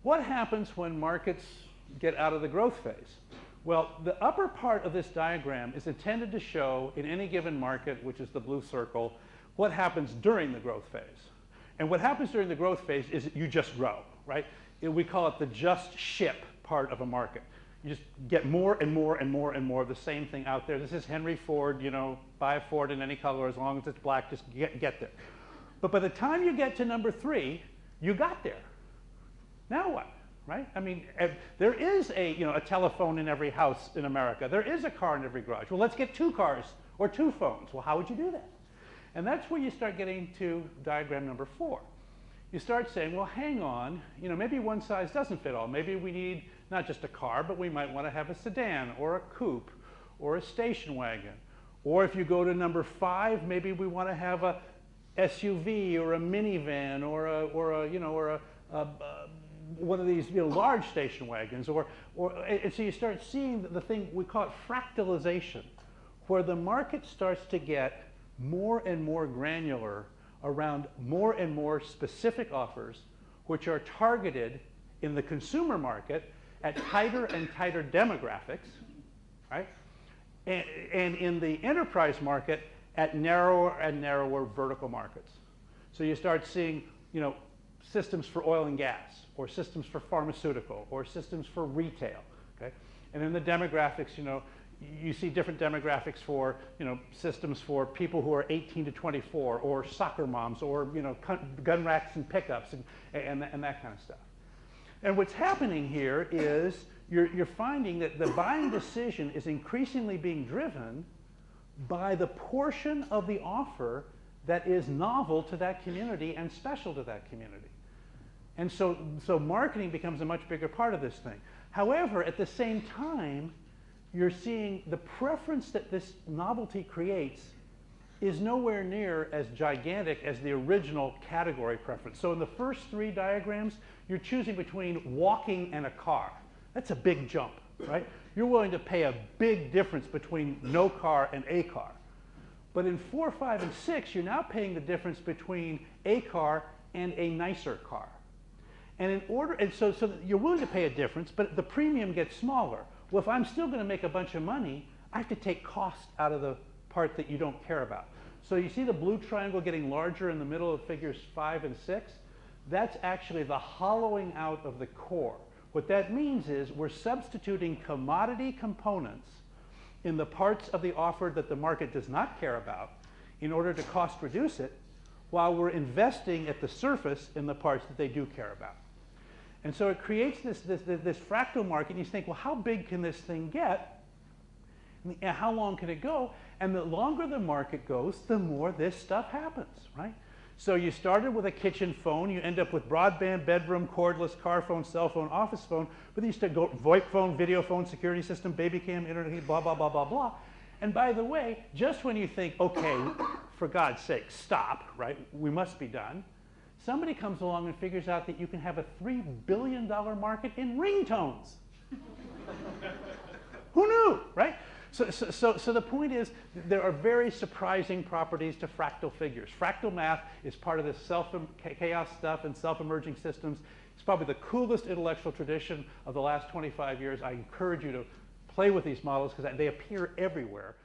what happens when markets get out of the growth phase? Well, the upper part of this diagram is intended to show in any given market, which is the blue circle, what happens during the growth phase. And what happens during the growth phase is that you just grow, right? We call it the just ship part of a market. You just get more and more and more and more of the same thing out there. This is Henry Ford, you know, buy a Ford in any color as long as it's black, just get there. But by the time you get to number 3, you got there. Now what, right? I mean, there is a telephone in every house in America. There is a car in every garage. Well, let's get 2 cars or 2 phones. Well, how would you do that? And that's where you start getting to diagram number 4. You start saying, well, hang on, you know, maybe one size doesn't fit all. Maybe we need not just a car, but we might want to have a sedan or a coupe or a station wagon. Or if you go to number 5, maybe we want to have a SUV or a minivan or one of these large station wagons. And so you start seeing the thing, we call it fractalization, where the market starts to get more and more granular around more and more specific offers, which are targeted in the consumer market at tighter and tighter demographics, right? And in the enterprise market at narrower and narrower vertical markets. So you start seeing, you know, systems for oil and gas, or systems for pharmaceutical, or systems for retail, okay? And in the demographics, you know, you see different demographics for, you know, systems for people who are 18 to 24, or soccer moms, or, you know, gun racks and pickups, and that kind of stuff. And what's happening here is you're finding that the buying decision is increasingly being driven by the portion of the offer that is novel to that community and special to that community. And so marketing becomes a much bigger part of this thing. However, at the same time, you're seeing the preference that this novelty creates is nowhere near as gigantic as the original category preference. So in the first 3 diagrams, you're choosing between walking and a car. That's a big jump, right? You're willing to pay a big difference between no car and a car. But in 4, 5, and 6, you're now paying the difference between a car and a nicer car. And so you're willing to pay a difference, but the premium gets smaller. Well, if I'm still going to make a bunch of money, I have to take cost out of the part that you don't care about. So you see the blue triangle getting larger in the middle of figures 5 and 6? That's actually the hollowing out of the core. What that means is we're substituting commodity components in the parts of the offer that the market does not care about in order to cost reduce it, while we're investing at the surface in the parts that they do care about. And so it creates this fractal market, and you think, well, how big can this thing get? And how long can it go? And the longer the market goes, the more this stuff happens, right? So you started with a kitchen phone, you end up with broadband, bedroom, cordless, car phone, cell phone, office phone, but then you start go VoIP phone, video phone, security system, baby cam, internet, blah, blah, blah, blah, blah. And by the way, just when you think, okay, for God's sake, stop, right? We must be done. Somebody comes along and figures out that you can have a $3 billion market in ringtones. Who knew, right? So the point is, there are very surprising properties to fractal figures. Fractal math is part of this chaos stuff and self-emerging systems. It's probably the coolest intellectual tradition of the last 25 years. I encourage you to play with these models because they appear everywhere.